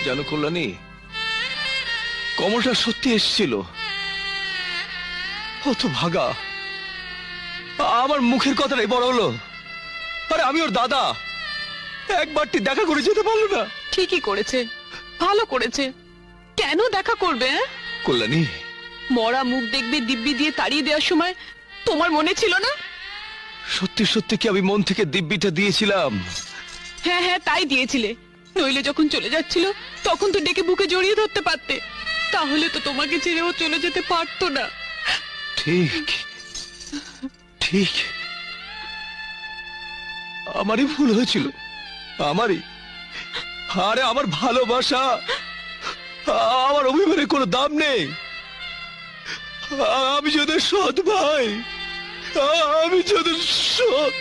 জানো কল্যাণী, কমলটা সত্যি এসেছিল, অত ভাগা। আমার মুখের কথাটাই বড় হলো। আরে আমি ওর দাদা, একবারটি দেখা করে যেতে পারলো না। ঠিকই করেছে, ভালো করেছে। কেন দেখা করবে? কল্যাণী, মরা মুখ দেখবে দিব্যি দিয়ে তাড়িয়ে দেওয়ার সময় তোমার মনে ছিল না? সত্যি সত্যি কি আমি মন থেকে দিব্যিটা দিয়েছিলাম? হ্যাঁ হ্যাঁ, তাই দিয়েছিলে। নইলে যখন চলে যাচ্ছিল তখন তো ডেকে বুকে জড়িয়ে ধরতে পারতে। তাহলে তো তোমাকে ছেড়েও চলে যেতে পারতো না। ঠিক ঠিক, আমারই ভুল হয়েছিল, আমারই। আরে আমার ভালোবাসা, আমার অভিমানের কোনো দাম নেই। আমি যদি সৎ ভাই, আমি যদি সৎ।